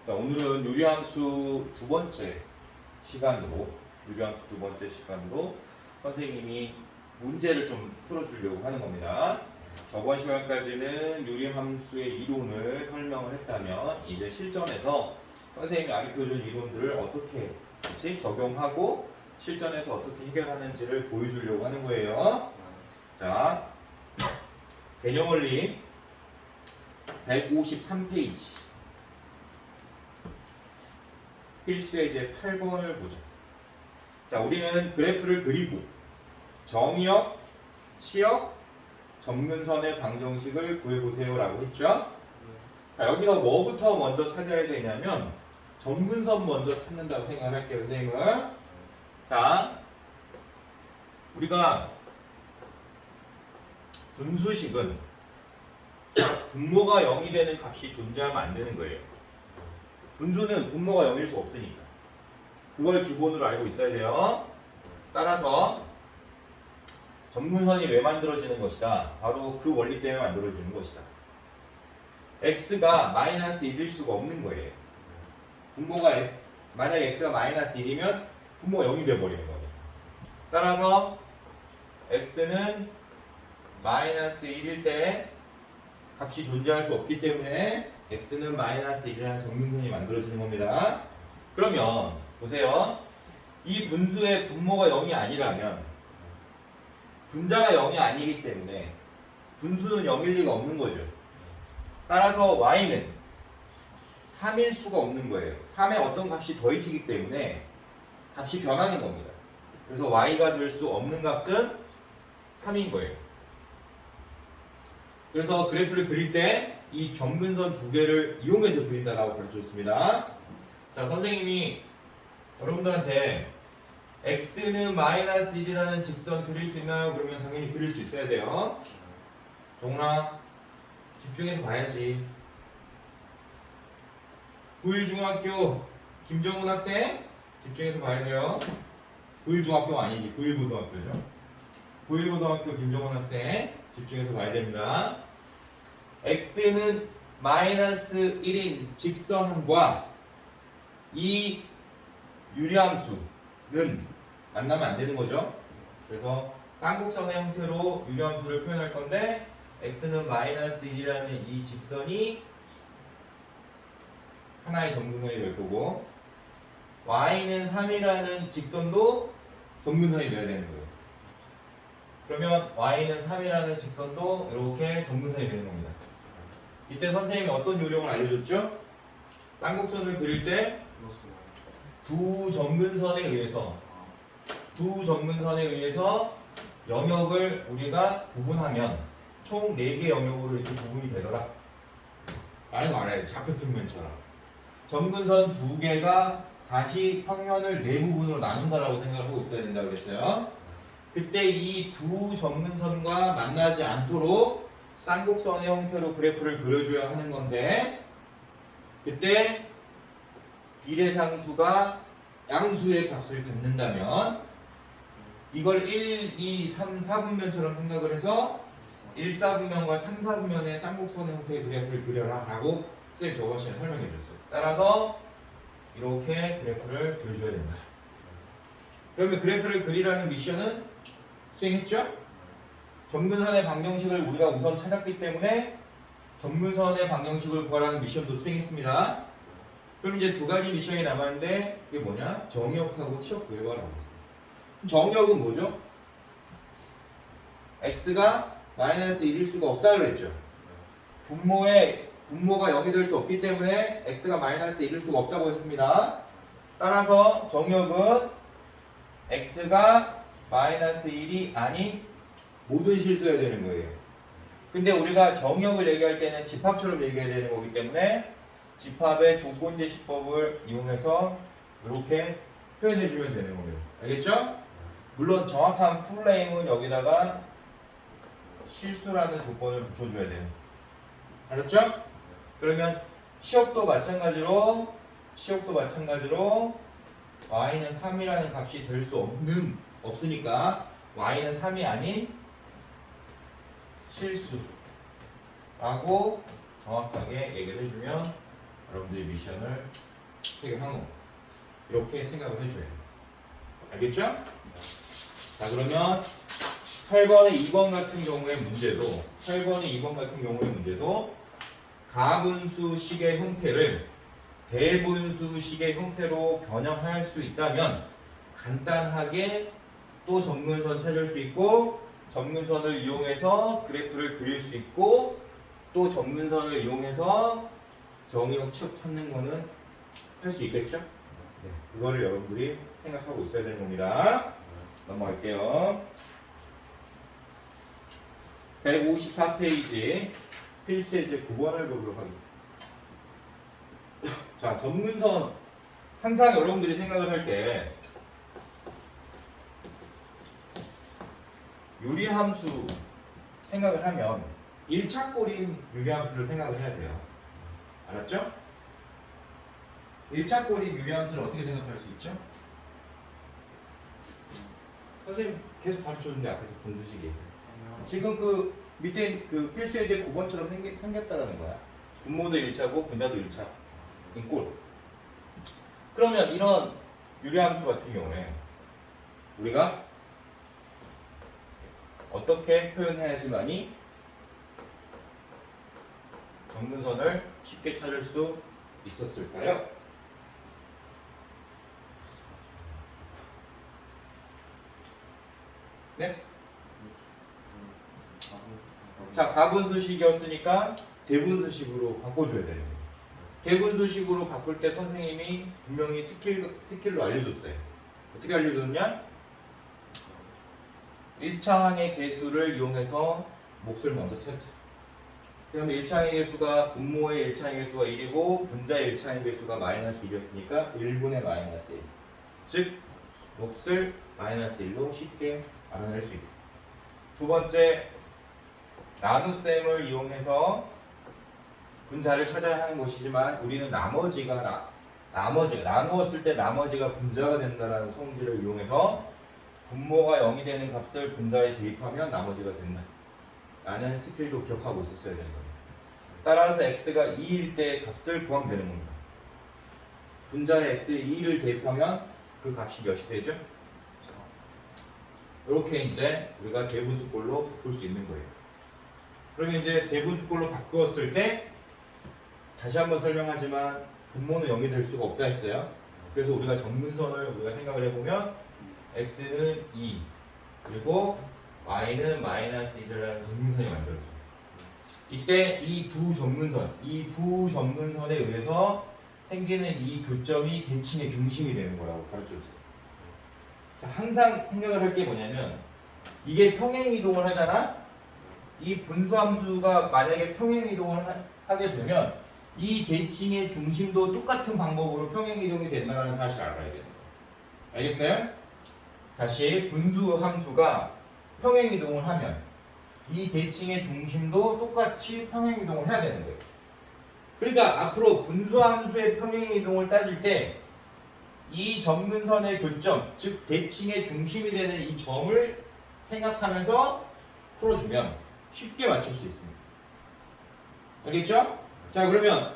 자, 오늘은 유리함수 두 번째 시간으로 선생님이 문제를 좀 풀어주려고 하는 겁니다. 저번 시간까지는 유리함수의 이론을 설명을 했다면 이제 실전에서 선생님이 가르쳐준 이론들을 어떻게 적용하고 실전에서 어떻게 해결하는지를 보여주려고 하는 거예요. 자, 개념원리 153페이지 필수의 이제 8번을 보자. 자, 우리는 그래프를 그리고 정의역, 치역, 점근선의 방정식을 구해보세요 라고 했죠. 자, 여기서 뭐부터 먼저 찾아야 되냐면 점근선 먼저 찾는다고 생각할게요, 선생님은. 자, 우리가 분수식은 분모가 0이 되는 값이 존재하면 안 되는 거예요. 분수는 분모가 0일 수 없으니까 그걸 기본으로 알고 있어야 돼요. 따라서 점근선이 왜 만들어지는 것이다? 바로 그 원리 때문에 만들어지는 것이다. x가 마이너스 1일 수가 없는 거예요. 분모가 만약에 x가 마이너스 1이면 분모가 0이 돼버리는 거예요. 따라서 x는 마이너스 1일 때 값이 존재할 수 없기 때문에 x는 마이너스 1이라는 점근선이 만들어지는 겁니다. 그러면 보세요. 이 분수의 분모가 0이 아니라면 분자가 0이 아니기 때문에 분수는 0일 리가 없는 거죠. 따라서 y는 3일 수가 없는 거예요. 3에 어떤 값이 더해지기 때문에 값이 변하는 겁니다. 그래서 y가 될 수 없는 값은 3인 거예요. 그래서 그래프를 그릴 때 이 점근선 두 개를 이용해서 그린다라고 가르쳐줬습니다. 자, 선생님이 여러분들한테 x는 마이너스 1이라는 직선 그릴 수 있나요? 그러면 당연히 그릴 수 있어야 돼요. 동훈아, 집중해서 봐야지. 9일중학교 김정훈 학생 집중해서 봐야 돼요. 9일중학교가 아니지, 9일고등학교죠. 9일고등학교 김정훈 학생 집중해서 봐야 됩니다. x는 마이너스 1인 직선과 이 유리함수는 만나면 안 되는 거죠. 그래서 쌍곡선의 형태로 유리함수를 표현할 건데 x는 마이너스 1이라는 이 직선이 하나의 점근선이 될 거고 y는 3이라는 직선도 점근선이 돼야 되는 거예요. 그러면 y는 3이라는 직선도 이렇게 점근선이 되는 겁니다. 이때 선생님이 어떤 요령을 알려줬죠? 쌍곡선을 그릴 때 두 점근선에 의해서 영역을 우리가 구분하면 총 4개 영역으로 이렇게 구분이 되더라 라는 거 알아요. 좌표평면처럼 점근선 2개가 다시 평면을 4부분으로 나눈다라고 생각을 하고 있어야 된다고 그랬어요. 그때 이 두 점근선과 만나지 않도록 쌍곡선의 형태로 그래프를 그려줘야 하는 건데 그때 비례상수가 양수의 값을 갖는다면 이걸 1, 2, 3, 4분면처럼 생각을 해서 1, 4분면과 3, 4분면의 쌍곡선의 형태의 그래프를 그려라 라고 선생님 저번 시간에 설명해 줬어요. 따라서 이렇게 그래프를 그려줘야 된다. 그러면 그래프를 그리라는 미션은 수행했죠? 점근선의 방정식을 우리가 우선 찾았기 때문에 점근선의 방정식을 구하라는 미션도 수행했습니다. 그럼 이제 두 가지 미션이 남았는데 그게 뭐냐? 정의역하고 치역 구해봐라고 했어요. 정의역은 뭐죠? x가 마이너스 1일 수가 없다고 그랬죠. 분모가 0이 될 수 없기 때문에 x가 마이너스 1일 수가 없다고 했습니다. 따라서 정의역은 x가 마이너스 1이 아닌 모든 실수여야 되는 거예요. 근데 우리가 정의역을 얘기할 때는 집합처럼 얘기해야 되는 거기 때문에 집합의 조건제시법을 이용해서 이렇게 표현해주면 되는 거예요. 알겠죠? 물론 정확한 풀네임은 여기다가 실수라는 조건을 붙여줘야 돼요. 알았죠? 그러면 치역도 마찬가지로 y는 3이라는 값이 될 수 없으니까 y는 3이 아닌 실수라고 정확하게 얘기를 해주면 여러분들이 미션을 해결한 거 이렇게 생각을 해줘야 돼요. 알겠죠? 자 그러면 8번의 2번 같은 경우의 문제도 8번의 2번 같은 경우의 문제도 가분수식의 형태를 대분수식의 형태로 변형할 수 있다면 간단하게 또 점근선 찾을 수 있고 점근선을 이용해서 그래프를 그릴 수 있고 또 점근선을 이용해서 정의역축 찾는 거는 할 수 있겠죠? 네, 그거를 여러분들이 생각하고 있어야 되는 겁니다. 넘어갈게요. 154페이지 필수 예제 9번을 보도록 하겠습니다. 자, 점근선 항상 여러분들이 생각을 할 때 유리함수 생각을 하면 1차꼴인 유리함수를 생각을 해야 돼요. 알았죠? 1차꼴인 유리함수는 어떻게 생각할 수 있죠? 선생님 계속 가르쳐줬는데 앞에서 분수식이 지금 그 밑에 그 필수 예제 9번처럼 생겼다라는 거야. 분모도 1차고 분자도 1차인 꼴. 그러면 이런 유리함수 같은 경우에 우리가 어떻게 표현해야지만이 점근선을 쉽게 찾을 수 있었을까요? 네? 자, 가분수식이었으니까 대분수식으로 바꿔줘야 되는 거예요. 대분수식으로 바꿀 때 선생님이 분명히 스킬로 알려줬어요. 어떻게 알려줬냐? 1차항의 개수를 이용해서 몫을 먼저 찾자. 그러면 1차항의 개수가 분모의 1차항의 개수가 1이고 분자의 1차항의 개수가 마이너스 1이었으니까 1분의 마이너스 1. 즉 몫을 마이너스 1로 쉽게 알아낼 수 있다. 두 번째, 나눗셈을 이용해서 분자를 찾아야 하는 것이지만 우리는 나머지가 나누었을 때 나머지가 분자가 된다는 성질을 이용해서 분모가 0이 되는 값을 분자에 대입하면 나머지가 된다 라는 스킬도 기억하고 있었어야 되는 겁니다. 따라서 x가 2일 때 값을 구하면 되는 겁니다. 분자에 x에 2를 대입하면 그 값이 몇이 되죠? 이렇게 이제 우리가 대분수꼴로 바꿀 수 있는 거예요. 그러면 이제 대분수꼴로 바꾸었을 때 다시 한번 설명하지만 분모는 0이 될 수가 없다 했어요. 그래서 우리가 점근선을 우리가 생각을 해보면 x는 2 그리고 y는 마이너스 1이라는 점근선이 만들어져요. 이때 이 두 점근선에 의해서 생기는 이 교점이 대칭의 중심이 되는 거라고 가르쳐줬어요. 항상 생각을 할 게 뭐냐면 이게 평행이동을 하잖아. 이 분수함수가 만약에 평행이동을 하게 되면 이 대칭의 중심도 똑같은 방법으로 평행이동이 된다는 사실을 알아야 되는 거예요. 알겠어요? 다시 분수함수가 평행이동을 하면 이 대칭의 중심도 똑같이 평행이동을 해야 되는 거예요. 그러니까 앞으로 분수함수의 평행이동을 따질 때 이 점근선의 교점, 즉 대칭의 중심이 되는 이 점을 생각하면서 풀어주면 쉽게 맞출 수 있습니다. 알겠죠? 자 그러면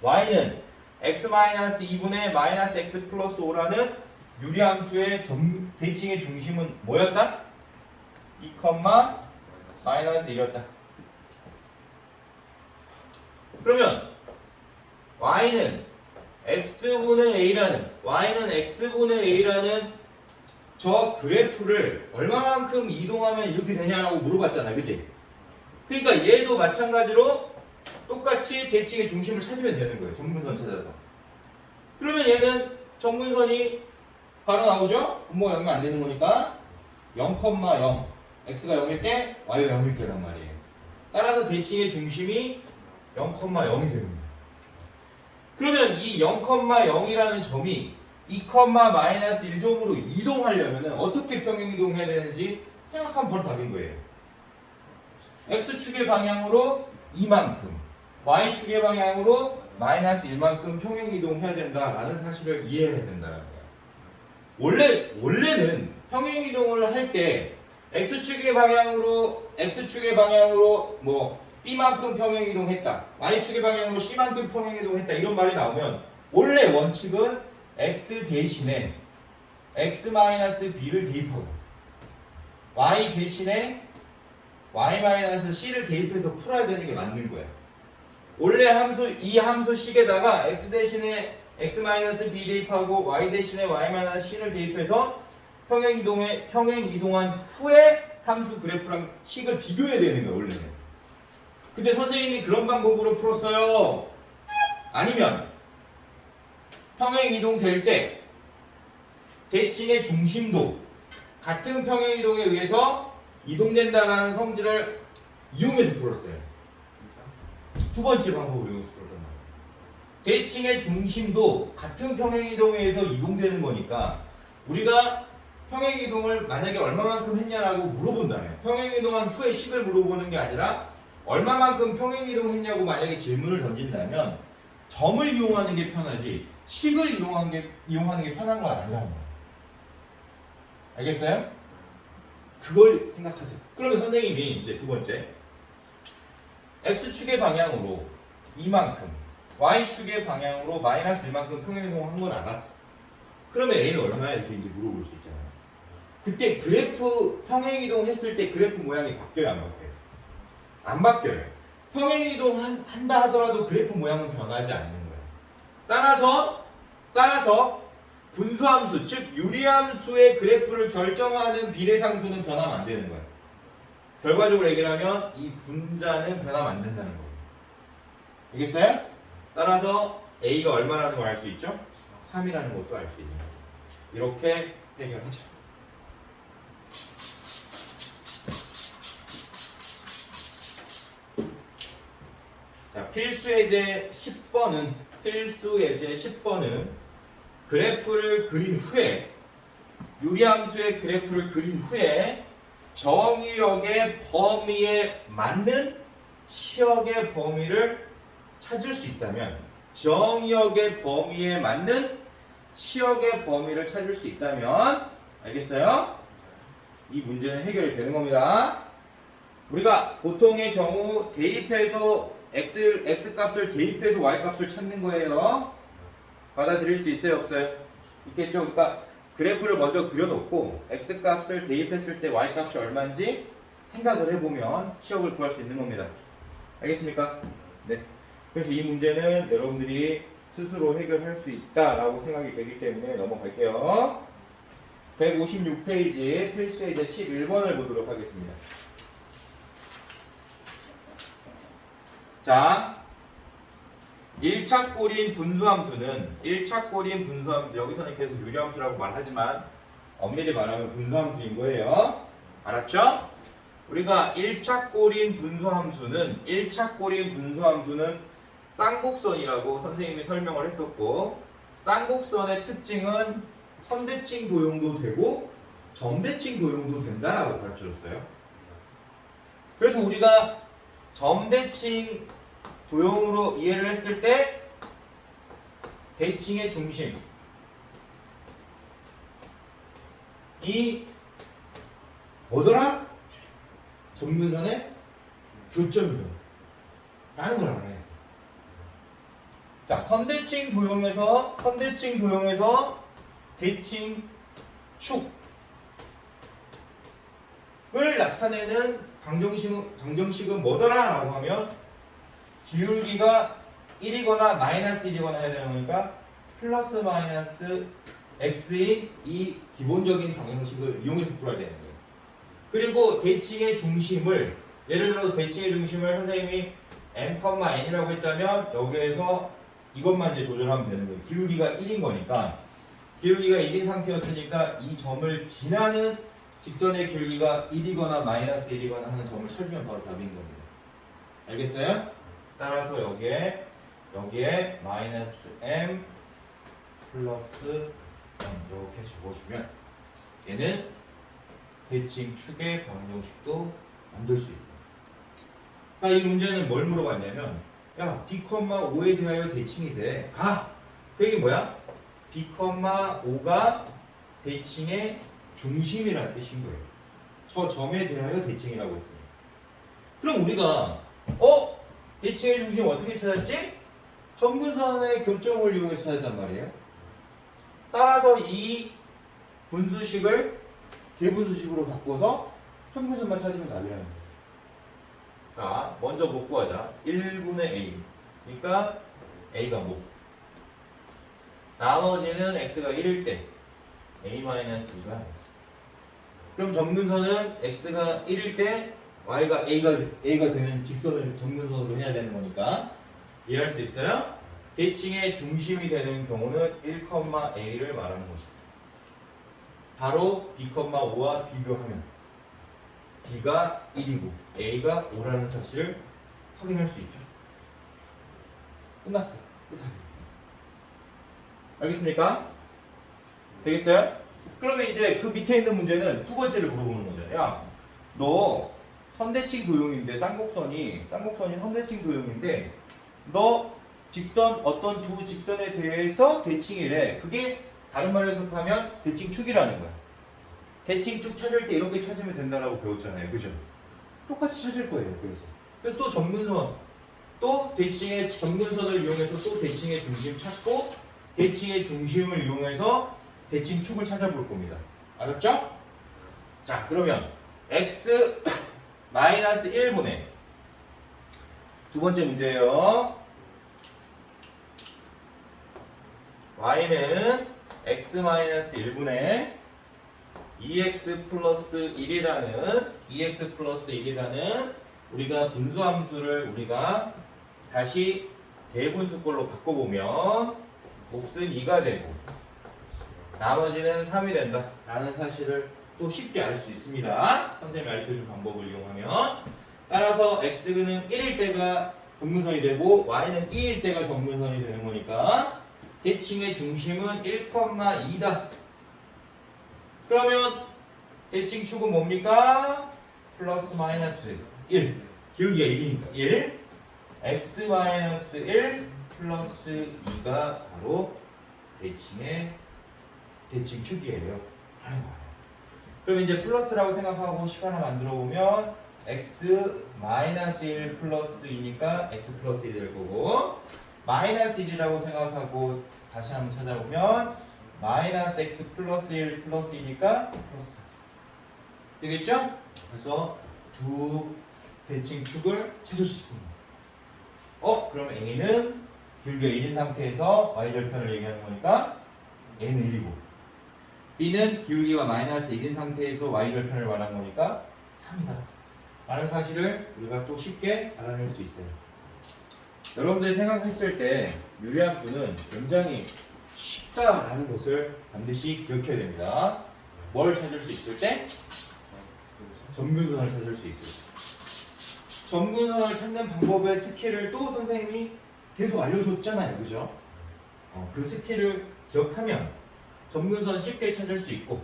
y는 x-2분의 마이너스 x 플러스 5라는 유리함수의 대칭의 중심은 뭐였다? 2, 마이너스 1이었다. 그러면 y는 x분의 a라는 저 그래프를 얼마만큼 이동하면 이렇게 되냐라고 물어봤잖아요. 그치? 그러니까 얘도 마찬가지로 똑같이 대칭의 중심을 찾으면 되는 거예요. 점근선 찾아서. 그러면 얘는 점근선이 바로 나오죠? 분모가 0이 안 되는 거니까 0,0 x가 0일 때 y가 0일 때란 말이에요. 따라서 대칭의 중심이 0,0이 됩니다. 그러면 이 0,0이라는 점이 2,-1점으로 이동하려면 어떻게 평행이동해야 되는지 생각하면 바로 답인 거예요. x축의 방향으로 이만큼, y축의 방향으로 마이너스 1만큼 평행이동해야 된다라는 사실을 이해해야 된다는 거예요. 원래는 평행이동을 할 때 x축의 방향으로 뭐 B만큼 평행이동했다. Y축의 방향으로 C만큼 평행이동했다. 이런 말이 나오면 원래 원칙은 X 대신에 X-B를 대입하고 Y 대신에 Y-C를 대입해서 풀어야 되는 게 맞는 거야. 원래 이 함수식에다가 X 대신에 X-B 대입하고 Y 대신에 Y-C를 대입해서 평행이동한 후에 함수 그래프랑 식을 비교해야 되는 거야 원래는. 근데 선생님이 그런 방법으로 풀었어요. 아니면 평행이동 될 때 대칭의 중심도 같은 평행이동에 의해서 이동된다라는 성질을 이용해서 풀었어요. 두 번째 방법을 이용해서 풀었단 말이에요. 대칭의 중심도 같은 평행이동에 의해서 이동되는 거니까 우리가 평행이동을 만약에 얼마만큼 했냐라고 물어본다면 평행이동한 후에 식을 물어보는 게 아니라 얼마만큼 평행이동했냐고 만약에 질문을 던진다면 점을 이용하는 게 편하지 식을 이용하는 게 편한 건 아니라는 거예요. 알겠어요? 그걸 생각하죠. 그러면 선생님이 이제 두 번째 X축의 방향으로 이만큼 Y축의 방향으로 마이너스 1만큼 평행이동한 건 알았어. 그러면 A는 얼마야? 이렇게 이제 물어볼 수 있잖아요. 그때 그래프 평행이동 했을 때 그래프 모양이 바뀌어요? 안 바뀌어요? 안 바뀌어요. 평행이동 한다 하더라도 그래프 모양은 변하지 않는 거예요. 따라서 분수함수, 즉 유리함수의 그래프를 결정하는 비례상수는 변하면 안 되는 거예요. 결과적으로 얘기를 하면 이 분자는 변하면 안 된다는 거예요. 알겠어요? 따라서 A가 얼마라는 걸 알 수 있죠? 3이라는 것도 알 수 있는 거예요. 이렇게 해결하죠. 자, 필수 예제 10번은 그래프를 그린 후에 유리함수의 그래프를 그린 후에 정의역의 범위에 맞는 치역의 범위를 찾을 수 있다면 정의역의 범위에 맞는 치역의 범위를 찾을 수 있다면 알겠어요? 이 문제는 해결이 되는 겁니다. 우리가 보통의 경우 대입해서 X 값을 대입해서 Y 값을 찾는 거예요. 받아들일 수 있어요? 없어요? 있겠죠? 그러니까 그래프를 먼저 그려놓고 X 값을 대입했을 때 Y 값이 얼마인지 생각을 해보면 치역을 구할 수 있는 겁니다. 알겠습니까? 네. 그래서 이 문제는 여러분들이 스스로 해결할 수 있다라고 생각이 되기 때문에 넘어갈게요. 156페이지 필수 예제 11번을 보도록 하겠습니다. 자, 1차 꼴인 분수함수는 여기서는 계속 유리함수라고 말하지만 엄밀히 말하면 분수함수인 거예요. 알았죠? 우리가 1차 꼴인 분수함수는 쌍곡선이라고 선생님이 설명을 했었고 쌍곡선의 특징은 선대칭 도형도 되고 점대칭 도형도 된다라고 가르쳐줬어요. 그래서 우리가 점대칭 도형으로 이해를 했을 때 대칭의 중심이 뭐더라? 점근선의 교점이다 라는 걸 알아요. 자, 선대칭 도형에서 대칭 축을 나타내는 방정식은 뭐더라? 라고 하면 기울기가 1이거나 마이너스 1이거나 해야 되는 거니까 플러스 마이너스 x인 이 기본적인 방정식을 이용해서 풀어야 되는 거예요. 그리고 대칭의 중심을 예를 들어 대칭의 중심을 선생님이 m,n이라고 했다면 여기에서 이것만 이제 조절하면 되는 거예요. 기울기가 1인 거니까 기울기가 1인 상태였으니까 이 점을 지나는 직선의 기울기가 1이거나 마이너스 1이거나 하는 점을 찾으면 바로 답인 겁니다. 알겠어요? 따라서 여기에 마이너스 m 플러스 m 이렇게 적어주면 얘는 대칭 축의 방정식도 만들 수 있어요. 그러니까 이 문제는 뭘 물어봤냐면 야, B,5에 대하여 대칭이 돼. 그게 뭐야? B,5가 대칭의 중심이라는 뜻인 거예요. 저 점에 대하여 대칭이라고 했어요. 그럼 우리가 대칭의 중심 어떻게 찾았지? 점근선의 교점을 이용해서 찾았단 말이에요. 따라서 이 분수식을 개분수식으로 바꿔서 점근선만 찾으면 답이라는 거예요. 자, 먼저 못 구하자. 1분의 a. 그러니까 a가 뭐? 나머지는 x가 1일 때 a-2가. 그럼 점근선은 x가 1일 때 y가 a가 되는 직선을 점근선으로 해야 되는 거니까 이해할 수 있어요? 대칭의 중심이 되는 경우는 1,a를 말하는 것이다. 바로 b,5와 비교하면 b가 1이고 a가 5라는 사실을 확인할 수 있죠. 끝났어요. 알겠습니까? 되겠어요? 그러면 이제 그 밑에 있는 문제는 두 번째를 물어보는 거죠. 야, 너 선대칭 도형인데 쌍곡선이 선대칭 도형인데 너 직선 어떤 두 직선에 대해서 대칭이래. 그게 다른 말로 해석하면 대칭축이라는 거야. 대칭축 찾을 때 이렇게 찾으면 된다라고 배웠잖아요. 그죠? 똑같이 찾을 거예요. 그래서 또 점근선, 또 대칭의 점근선을 이용해서 또 대칭의 중심 찾고 대칭의 중심을 이용해서 대칭축을 찾아볼 겁니다. 알았죠? 자, 그러면 x 마이너스 1분의 두 번째 문제예요. y는 x 마이너스 1분의 2x 플러스 1이라는 우리가 분수함수를 우리가 다시 대분수꼴로 바꿔보면 몫은 2가 되고 나머지는 3이 된다 라는 사실을 또 쉽게 알 수 있습니다. 선생님이 알려준 방법을 이용하면. 따라서 x는 1일 때가 점근선이 되고 y는 2일 때가 점근선이 되는 거니까 대칭의 중심은 1,2다. 그러면 대칭축은 뭡니까? 플러스 마이너스 1. 기울기가 1이니까 1. x 마이너스 1 플러스 2가 바로 대칭축이에요. 그럼 이제 플러스라고 생각하고 식 하나 만들어 보면 x 마이너스 1 플러스 2니까 x 플러스 1이 될 거고 마이너스 1이라고 생각하고 다시 한번 찾아보면 마이너스 x 플러스 1 플러스 2니까 플러스 되겠죠? 그래서 두 대칭축을 찾을 수 있습니다. 그럼 a는 기울기가 1인 상태에서 y절편을 얘기하는 거니까 a는 1이고 b는 기울기가 마이너스 1인 상태에서 y절편을 말하는 거니까 3이다 라는 사실을 우리가 또 쉽게 알아낼 수 있어요. 여러분들이 생각했을 때 유리함수는 굉장히 쉽다라는 것을 반드시 기억해야 됩니다. 뭘 찾을 수 있을 때? 점근선을 찾을 수 있을 때. 점근선을 찾는 방법의 스킬을 또 선생님이 계속 알려줬잖아요. 그죠? 그 스킬을 기억하면 점근선 쉽게 찾을 수 있고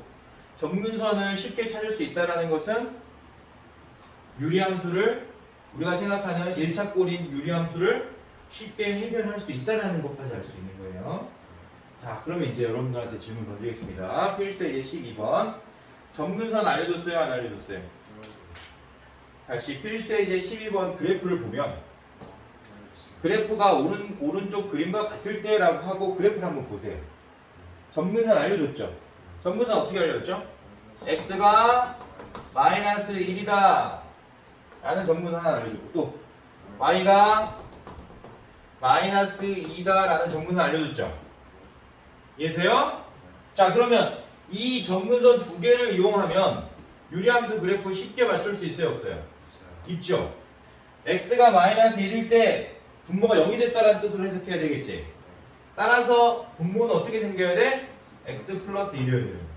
점근선을 쉽게 찾을 수 있다는 것은 유리함수를 우리가 생각하는 1차 꼴인 유리함수를 쉽게 해결할 수 있다는 것까지 알 수 있는 거예요. 자, 그러면 이제 여러분들한테 질문 던지겠습니다. 필수 예제 12번. 점근선 알려줬어요? 안 알려줬어요? 다시 필수 예제 12번 그래프를 보면 그래프가 오른쪽 그림과 같을 때라고 하고 그래프를 한번 보세요. 점근선 알려줬죠? 점근선 어떻게 알려줬죠? x가 마이너스 1이다 라는 점근선 하나 알려줬고 또 y가 마이너스 2다 라는 점근선 알려줬죠? 이해돼요? 자, 그러면 이 점근선 두 개를 이용하면 유리함수 그래프 쉽게 맞출 수 있어요? 없어요? 있죠? x가 마이너스 1일 때 분모가 0이 됐다는 뜻으로 해석해야 되겠지? 따라서 분모는 어떻게 생겨야 돼? x 플러스 1이어야 돼요.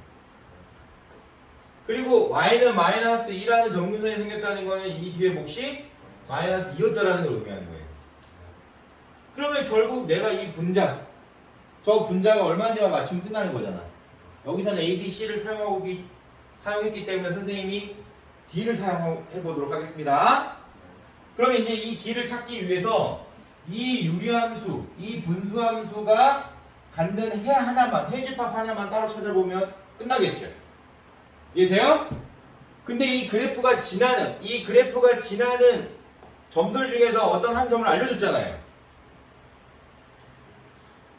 그리고 y는 마이너스 2라는 점근선이 생겼다는 거는 이 뒤에 몫이 마이너스 2였다라는 걸 의미하는 거예요. 그러면 결국 내가 이 분자, 저 분자가 얼마인지만 맞추면 끝나는 거잖아. 여기서는 A, B, C를 사용했기 때문에 선생님이 D를 사용해 보도록 하겠습니다. 그러면 이제 이 D를 찾기 위해서 이 유리함수, 이 분수함수가 갖는 해집합 하나만 따로 찾아보면 끝나겠죠. 이해돼요? 근데 이 그래프가 지나는 점들 중에서 어떤 한 점을 알려줬잖아요.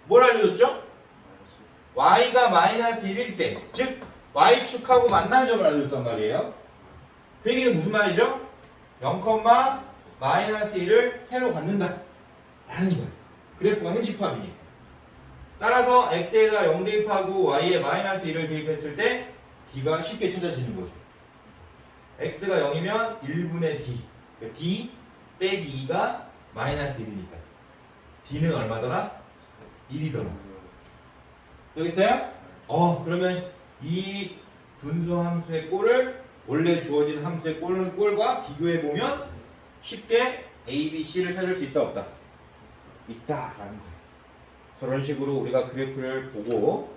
뭘 알려줬죠? y가 마이너스 1일 때, 즉 y축하고 만나는 점을 알려줬단 말이에요. 그 얘기는 무슨 말이죠? 0, 마이너스 1을 해로 갖는다 라는 거예요. 그래프가 해집합이니까. 따라서 x에다 0 대입하고 y에 마이너스 1을 대입했을 때 d가 쉽게 찾아지는 거죠. x가 0이면 1분의 d, 그러니까 d 빼기 2가 마이너스 1이니까 d는 얼마더라? 1이더라. 여기 있어요? 그러면 이 분수 함수의 꼴을 원래 주어진 함수의 꼴과 비교해보면 쉽게 a, b, c를 찾을 수 있다 없다? 있다라는 거예요. 저런 식으로 우리가 그래프를 보고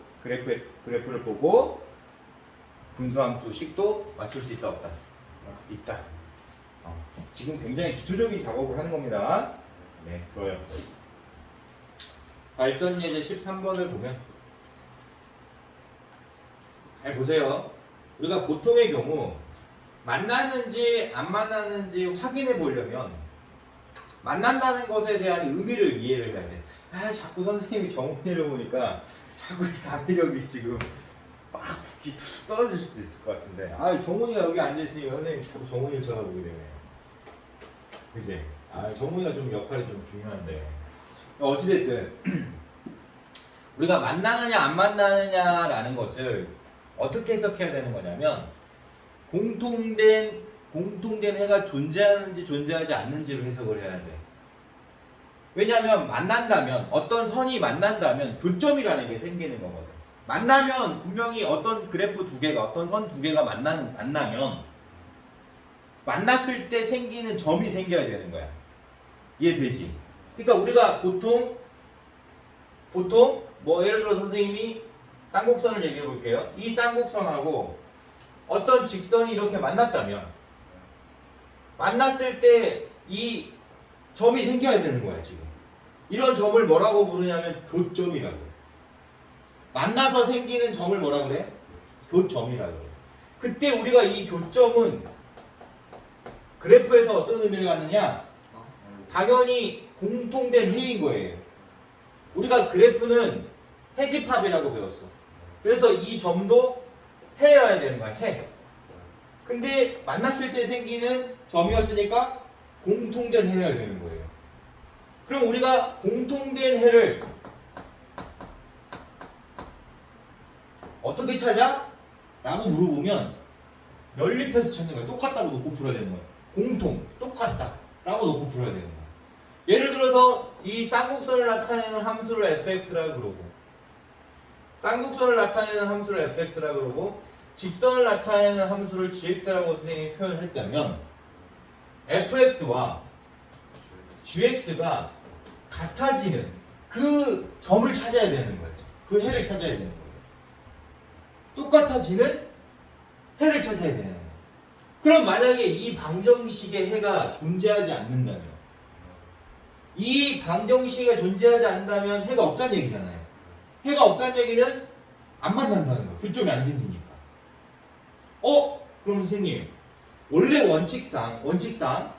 분수함수 식도 맞출 수 있다 없다? 있다. 지금 굉장히 기초적인 작업을 하는 겁니다. 네, 좋아요. 발전 예제 13번을 보면 잘 보세요. 우리가 보통의 경우 만나는지 안 만나는지 확인해 보려면 만난다는 것에 대한 의미를 이해를 해야 돼. 자꾸 선생님이 정훈이를 보니까 자꾸 강의력이 지금 막 떨어질 수도 있을 것 같은데. 정훈이가 여기 앉아있으니 선생님 자꾸 정훈이를 쳐다보게 되네. 그지? 정훈이가 좀 역할이 좀 중요한데. 어찌됐든 우리가 만나느냐 안 만나느냐라는 것을 어떻게 해석해야 되는 거냐면 공통된 해가 존재하는지 존재하지 않는지로 해석을 해야 돼. 왜냐하면 만난다면 어떤 선이 만난다면 교점이라는 게 생기는 거거든. 만나면 분명히 어떤 그래프 두 개가 어떤 선 두 개가 만나면 만났을 때 생기는 점이 생겨야 되는 거야. 이해되지? 그러니까 우리가 보통 뭐 예를 들어 선생님이 쌍곡선을 얘기해 볼게요. 이 쌍곡선하고 어떤 직선이 이렇게 만났다면 만났을 때 이 점이 생겨야 되는 거야 지금. 이런 점을 뭐라고 부르냐면 교점이라고. 만나서 생기는 점을 뭐라 그래? 교점이라고 그래. 그때 우리가 이 교점은 그래프에서 어떤 의미를 갖느냐? 당연히 공통된 해인 거예요. 우리가 그래프는 해집합이라고 배웠어. 그래서 이 점도 해여야 되는 거야. 해. 근데 만났을 때 생기는 점이었으니까 공통된 해여야 되는 거예요. 그럼 우리가 공통된 해를 어떻게 찾아? 라고 물어보면 연립해서 찾는 거야. 똑같다고 놓고 풀어야 되는 거야. 공통, 똑같다 라고 놓고 풀어야 되는 거야. 예를 들어서 이 쌍곡선을 나타내는 함수를 fx라고 그러고 쌍곡선을 나타내는 함수를 fx라고 그러고 직선을 나타내는 함수를 gx라고 선생님이 표현을 했다면 fx와 gx가 같아지는 그 점을 찾아야 되는 거예요. 그 해를 찾아야 되는 거예요. 똑같아지는 해를 찾아야 되는 거예요. 그럼 만약에 이 방정식의 해가 존재하지 않는다면 이 방정식이 존재하지 않는다면 해가 없다는 얘기잖아요. 해가 없다는 얘기는 안 만난다는 거예요. 교점이 안 생기니까. 그럼 선생님 원래 원칙상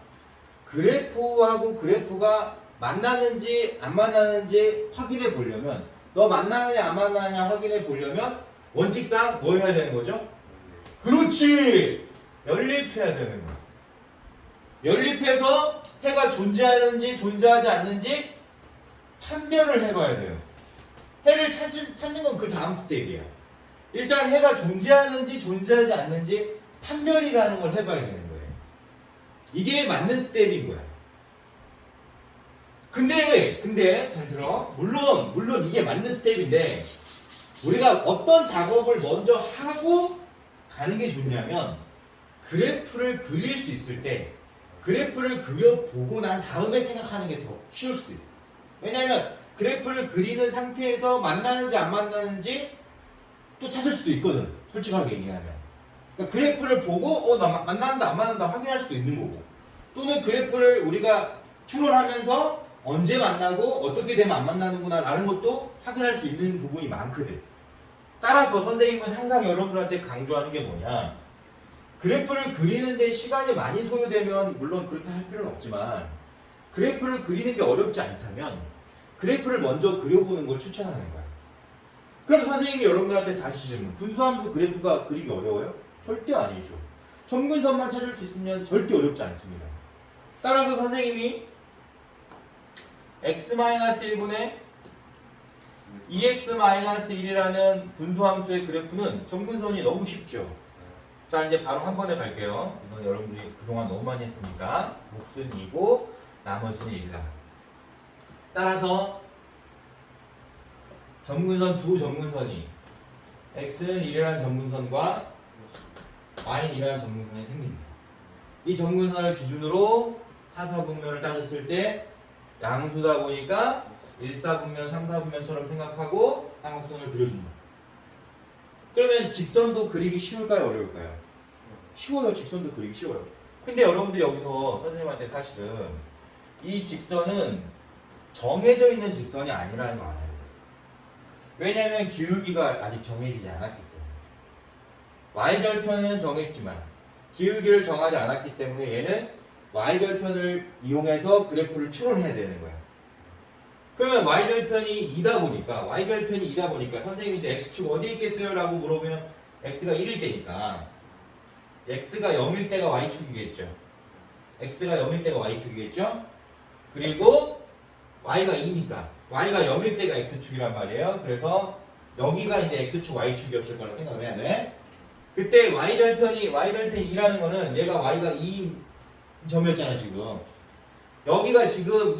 그래프하고 그래프가 만나는지 안 만나는지 확인해 보려면 너 만나느냐 안 만나느냐 확인해 보려면 원칙상 뭐 해야 되는 거죠? 그렇지! 연립해야 되는 거야. 연립해서 해가 존재하는지 존재하지 않는지 판별을 해봐야 돼요. 해를 찾는 건 그 다음 스텝이야. 일단 해가 존재하는지 존재하지 않는지 판별이라는 걸 해봐야 되는 거예요. 이게 맞는 스텝인 거야. 근데 잘 들어. 물론 이게 맞는 스텝인데 우리가 어떤 작업을 먼저 하고 가는 게 좋냐면 그래프를 그릴 수 있을 때 그래프를 그려보고 난 다음에 생각하는 게 더 쉬울 수도 있어. 왜냐하면 그래프를 그리는 상태에서 만나는지 안 만나는지 또 찾을 수도 있거든. 솔직하게 얘기하면. 그러니까 그래프를 보고 나 만난다 안 만난다 확인할 수도 있는 거고 또는 그래프를 우리가 추론하면서 언제 만나고 어떻게 되면 안 만나는구나 라는 것도 확인할 수 있는 부분이 많거든. 따라서 선생님은 항상 여러분들한테 강조하는 게 뭐냐, 그래프를 그리는데 시간이 많이 소요되면 물론 그렇게 할 필요는 없지만 그래프를 그리는 게 어렵지 않다면 그래프를 먼저 그려보는 걸 추천하는 거야. 그럼 선생님이 여러분들한테 다시 질문. 분수함수 그래프가 그리기 어려워요? 절대 아니죠. 점근선만 찾을 수 있으면 절대 어렵지 않습니다. 따라서 선생님이 x-1분의 2x-1이라는 분수함수의 그래프는 점근선이 너무 쉽죠. 자, 이제 바로 한 번에 갈게요. 이건 여러분들이 그동안 너무 많이 했으니까 몫은 2고 나머지는 1이다. 따라서 점근선 두 점근선이 x는 1이라는 점근선과 y는 2라는 점근선이 생깁니다. 이 점근선을 기준으로 사사분면을 따졌을 때 양수다 보니까 1사분면, 3사분면처럼 생각하고 삼각선을 그려준다. 그러면 직선도 그리기 쉬울까요? 어려울까요? 쉬워요. 직선도 그리기 쉬워요. 근데 여러분들이 여기서 선생님한테 사실은 이 직선은 정해져 있는 직선이 아니라는 거 알아요. 왜냐하면 기울기가 아직 정해지지 않았기 때문에. y절편은 정했지만 기울기를 정하지 않았기 때문에 얘는 y절편을 이용해서 그래프를 추론해야 되는 거야. 그러면 y절편이 2다 보니까 선생님이 이제 x축 어디에 있겠어요? 라고 물어보면 x가 1일 때니까 x가 0일 때가 y축이겠죠. x가 0일 때가 y축이겠죠. 그리고 y가 2니까 y가 0일 때가 x축이란 말이에요. 그래서 여기가 이제 x축 y축이었을 거라고 생각을 해야 돼. 그때 y절편이 2라는 거는 얘가 y가 2인 점이었잖아 지금. 여기가 지금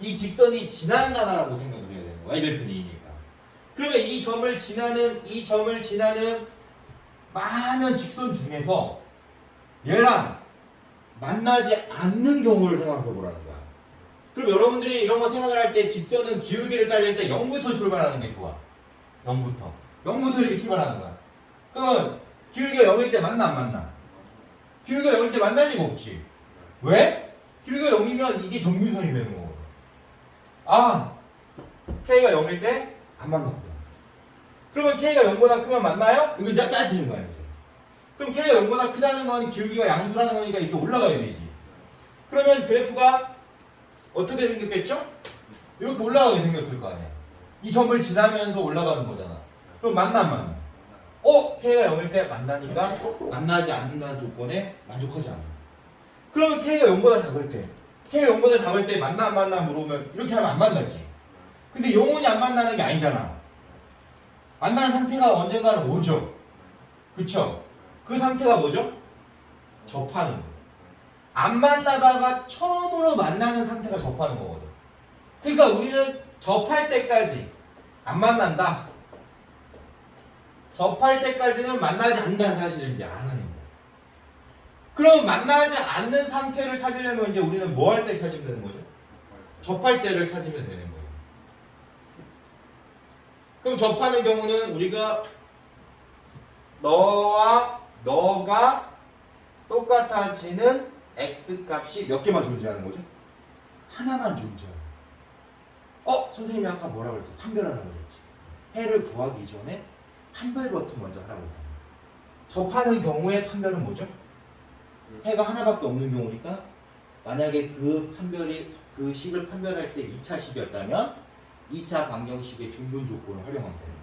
이 직선이 지난다라고 생각을 해야 되는 거야. y절편이 2니까. 그러면 이 점을 지나는 많은 직선 중에서 얘랑 만나지 않는 경우를 생각해 보라는 거야. 그럼 여러분들이 이런 거 생각을 할 때 직선은 기울기를 따질 때 0부터 출발하는 게 좋아. 0부터 이렇게 출발하는 거야. 그러면 기울기가 0일 때 만나 안 만나? 기울기가 0일 때 만날 리가 없지. 왜? 기울기가 0이면 이게 정근선이 되는 거거든. 아, K가 0일 때 안 만났구나. 그러면 K가 0보다 크면 만나요? 이거 따지는 거야. 이제. 그럼 K가 0보다 크다는 건 기울기가 양수라는 거니까 이렇게 올라가야 되지. 그러면 그래프가 어떻게 생겼겠죠? 이렇게 올라가게 생겼을 거 아니야. 이 점을 지나면서 올라가는 거잖아. 그럼 만나 안 만나? K가 0일 때 만나니까 만나지 않는다는 조건에 만족하지 않아. 그러면 K가 0보다 작을 때 만나 안 만나 물어보면 이렇게 하면 안 만나지. 근데 영원히 안 만나는 게 아니잖아. 만나는 상태가 언젠가는 오죠. 그쵸? 그 상태가 뭐죠? 접하는 거. 안 만나다가 처음으로 만나는 상태가 접하는 거거든. 그러니까 우리는 접할 때까지 안 만난다. 접할 때까지는 만나지 않는다는 사실을 이제 알아낸 거야. 그럼 만나지 않는 상태를 찾으려면 이제 우리는 뭐 할 때 찾으면 되는 거죠? 접할 때를 찾으면 되는 거예요. 그럼 접하는 경우는 우리가 너가 똑같아지는 x값이 몇 개만 존재하는 거죠? 하나만 존재해요. 선생님이 아까 뭐라고 그랬어? 판별하라고 그랬지. 해를 구하기 전에 판별부터 먼저 하라고 했다. 접하는 경우의 판별은 뭐죠? 해가 하나밖에 없는 경우니까 만약에 그 식을 판별할 때 2차 식이었다면 2차 방정식의 중분 조건을 활용한 거예요.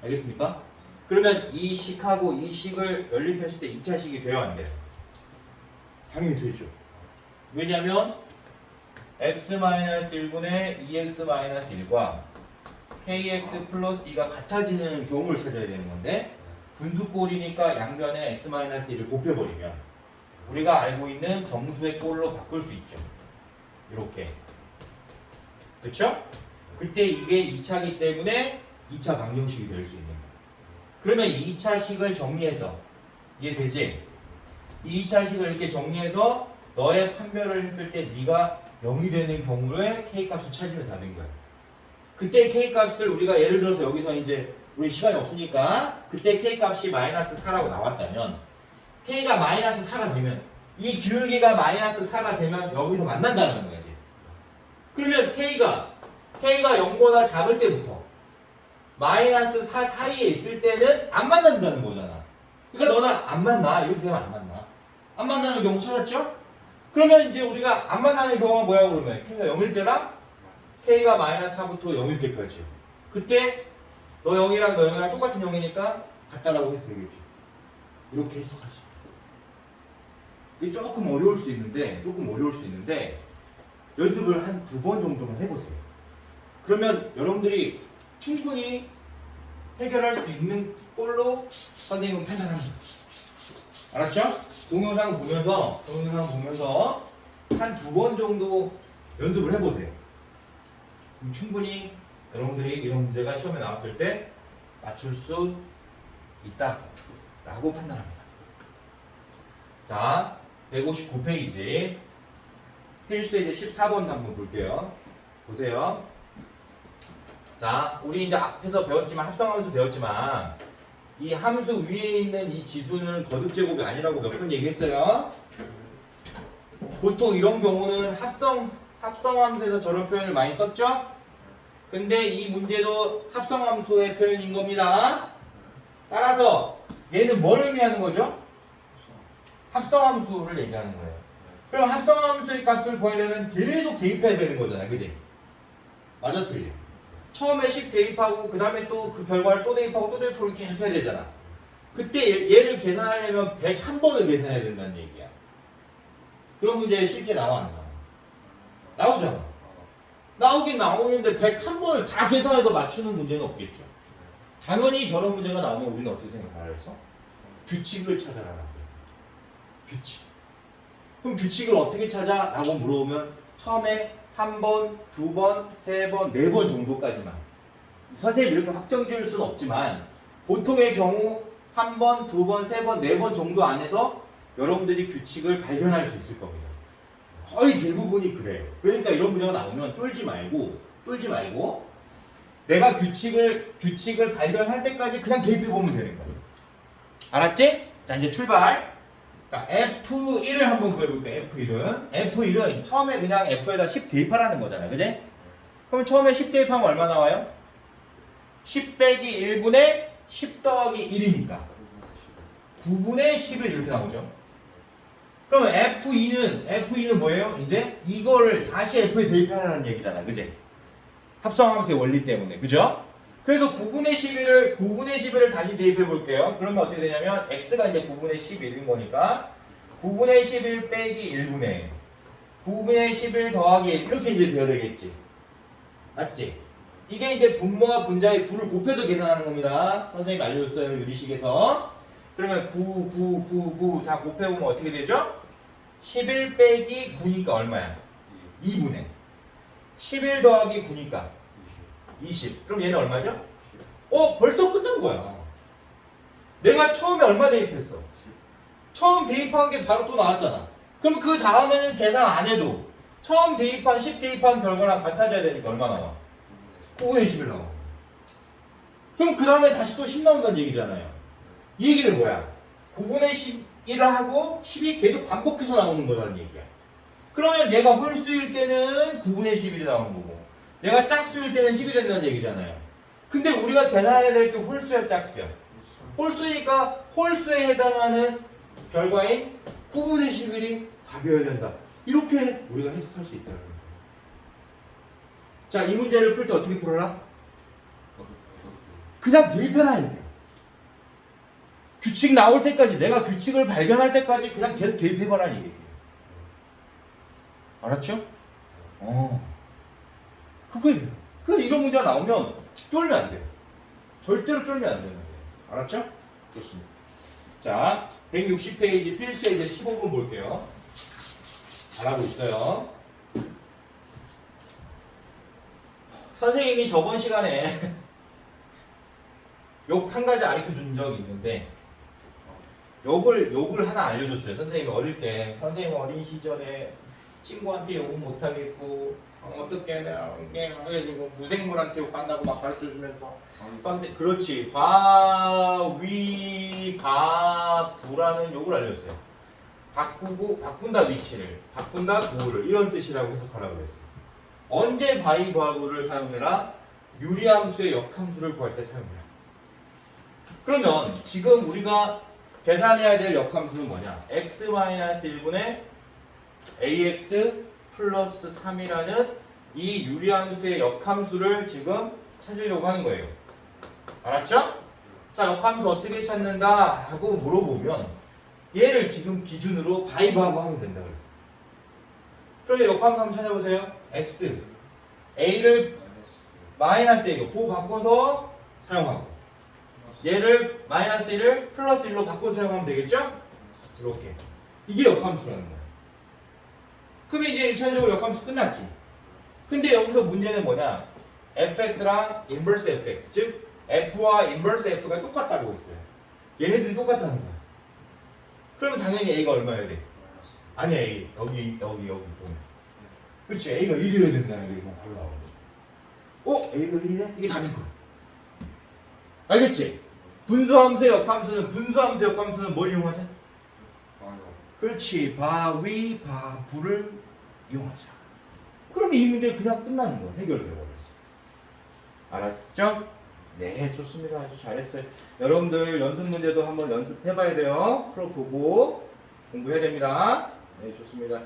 알겠습니까? 그러면 이 식하고 이 식을 연립했을 때 2차 식이 돼야 안 돼요? 당연히 되죠. 왜냐면 x-1분의 2x-1과 kx 플러스 2가 같아지는 경우를 찾아야 되는 건데 분수꼴이니까 양변에 x-1을 곱해버리면 우리가 알고 있는 정수의 꼴로 바꿀 수 있죠. 이렇게. 그쵸? 그때 이게 2차기 때문에 2차 방정식이 될 수 있는 거예요. 그러면 2차 식을 정리해서 이해되지? 2차 식을 이렇게 정리해서 너의 판별을 했을 때 네가 0이 되는 경우에 K값을 찾으면 답인 거야. 그때 K값을 우리가 예를 들어서 여기서 이제 우리 시간이 없으니까 그때 K값이 마이너스 4라고 나왔다면 K가 마이너스 4가 되면 이 기울기가 마이너스 4가 되면 여기서 만난다는 거지. 그러면 K가 0보다 작을 때부터 마이너스 4 사이에 있을 때는 안 만난다는 거잖아. 그러니까 너는 안 만나. 이렇게 되면 안 만나. 안 만나는 경우 찾았죠? 그러면 이제 우리가 안 만나는 경우가 뭐야 그러면 K가 0일 때랑 K가 마이너스 4부터 0일 때까지. 그때 너 0이랑 너 0이랑 똑같은 0이니까 같다라고 해도 되겠죠. 이렇게 해석할 수 있다. 이게 조금 어려울 수 있는데 연습을 한 2번 정도만 해보세요. 그러면 여러분들이 충분히 해결할 수 있는 걸로 선생님은 판단합니다. 알았죠? 동영상 보면서 한 2번 정도 연습을 해보세요. 그럼 충분히 여러분들이 이런 문제가 시험에 나왔을 때 맞출 수 있다라고 판단합니다. 자, 159페이지 필수의 이제 14번 한번 볼게요. 보세요. 자, 우리 이제 앞에서 배웠지만 합성함수 배웠지만 이 함수 위에 있는 이 지수는 거듭제곱이 아니라고 몇 번 얘기했어요. 보통 이런 경우는 합성함수에서 저런 표현을 많이 썼죠? 근데 이 문제도 합성함수의 표현인 겁니다. 따라서 얘는 뭘 의미하는 거죠? 합성함수를 얘기하는 거예요. 그럼 합성함수의 값을 구하려면 계속 대입해야 되는 거잖아요. 그지? 맞아 틀려? 처음에 10 대입하고 그 다음에 또 그 결과를 또 대입하고 또 대입하고 계속 해야 되잖아. 그때 얘를 계산하려면 101번을 계산해야 된다는 얘기야. 그런 문제 실제 나와 안 나와? 나오잖아. 나오긴 나오는데 101번을 다 계산해서 맞추는 문제는 없겠죠. 당연히 저런 문제가 나오면 우리는 어떻게 생각하겠어? 규칙을 찾아라. 규칙. 그럼 규칙을 어떻게 찾아? 라고 물어보면 처음에 한 번, 두 번, 세 번, 네 번 정도까지만. 선생님이 이렇게 확정 지을 수는 없지만 보통의 경우 한 번, 두 번, 세 번, 네 번 정도 안에서 여러분들이 규칙을 발견할 수 있을 겁니다. 거의 대부분이 그래요. 그러니까 이런 문제가 나오면 쫄지 말고 내가 규칙을 발견할 때까지 그냥 대입해보면 되는 거예요. 알았지? 자, 이제 출발. 자, F1을 한번 구해볼게요. F1은 처음에 그냥 F에다 10 대입하라는 거잖아요. 그지? 그럼 처음에 10 대입하면 얼마 나와요? 10 빼기 1분의 10 더하기 1이니까 9분의 11 이렇게 나오죠. 그러면 F2는 뭐예요? 이제 이거를 다시 F에 대입하라는 얘기잖아. 그지? 합성함수의 원리 때문에. 그죠? 그래서 9분의 11을 다시 대입해 볼게요. 그러면 어떻게 되냐면 x가 이제 9분의 11인 거니까 9분의 11 빼기 1분의 9분의 11 더하기 1 이렇게 이제 돼야 되겠지. 맞지? 이게 이제 분모와 분자의 9를 곱해서 계산하는 겁니다. 선생님이 알려줬어요. 유리식에서. 그러면 9 다 곱해보면 어떻게 되죠? 11 빼기 9니까 얼마야? 2분의 11 더하기 9니까 20. 그럼 얘는 얼마죠? 벌써 끝난 거야. 내가 처음에 얼마 대입했어? 처음 대입한 게 바로 또 나왔잖아. 그럼 그 다음에는 계산 안 해도 처음 대입한 10 대입한 결과랑 같아져야 되니까 얼마 나와? 9분의 21 나와. 그럼 그 다음에 다시 또 10 나온다는 얘기잖아요. 이 얘기는 뭐야? 9분의 11을 하고 10이 계속 반복해서 나오는 거라는 얘기야. 그러면 얘가 홀수일 때는 9분의 11이 나오는 거고 얘가 짝수일 때는 10이 된다는 얘기잖아요. 근데 우리가 계산해야 될 게 홀수야 짝수야? 홀수니까 홀수에 해당하는 결과인 9분의 11이 답이어야 된다. 이렇게 우리가 해석할 수 있다는 거예요. 자, 이 문제를 풀 때 어떻게 풀어라? 그냥 대입해라 이거야. 규칙 나올 때까지 내가 규칙을 발견할 때까지 그냥 계속 대입해봐라는 얘기예요. 알았죠? 그거예요. 그래서 이런 문제가 나오면 쫄면 안 돼요. 절대로 쫄면 안 되는 거예요. 알았죠? 좋습니다. 자, 160페이지 필수의 이제 15분 볼게요. 잘하고 있어요. 선생님이 저번 시간에 욕 한 가지 가르쳐 준 적이 있는데 욕을 하나 알려줬어요. 선생님이 어릴 때. 선생님 어린 시절에 친구한테 욕은 못하겠고 어떻게 해가지고 무생물한테 욕한다고 막 가르쳐주면서 선생님 그렇지 바위바부라는 욕을 알려줬어요. 바꾼다 위치를 바꾼다 도를 이런 뜻이라고 해석하라고 그랬어요. 언제 바위바부를 사용해라? 유리함수의 역함수를 구할 때 사용해라. 그러면 지금 우리가 계산해야 될 역함수는 뭐냐? x-1분의 ax 플러스 3이라는 이 유리함수의 역함수를 지금 찾으려고 하는 거예요. 알았죠? 자, 역함수 어떻게 찾는다? 라고 물어보면 얘를 지금 기준으로 바이브하고 하면 된다 그랬어요. 그럼 역함수 한번 찾아보세요. x a를 마이너스 a로 보 바꿔서 사용하고 얘를 마이너스 1을 플러스 1로 바꿔서 사용하면 되겠죠? 이렇게 이게 역함수라는 거야. 그럼 이제 1차적으로 역함수 끝났지. 근데 여기서 문제는 뭐냐? fx랑 인버스 fx 즉 f와 인버스 f가 똑같다고 있어요. 얘네들이 똑같다는 거야. 그러면 당연히 a가 얼마여야 돼? 아니 a 여기 보면 그렇지 a가 1이어야 된다는 게 이거 바로 나오는 거지. a가 1이네? 이게 답인 거야. 알겠지? 분수함수의 역함수는 분수함수의 역함수는 뭘 이용하자? 그렇지 바위 바부를 이용하자. 그럼 이 문제 그냥 끝나는 거야. 해결돼 버렸어. 알았죠? 네, 좋습니다. 아주 잘했어요. 여러분들 연습 문제도 한번 연습해봐야 돼요. 풀어보고 공부해야 됩니다. 네, 좋습니다.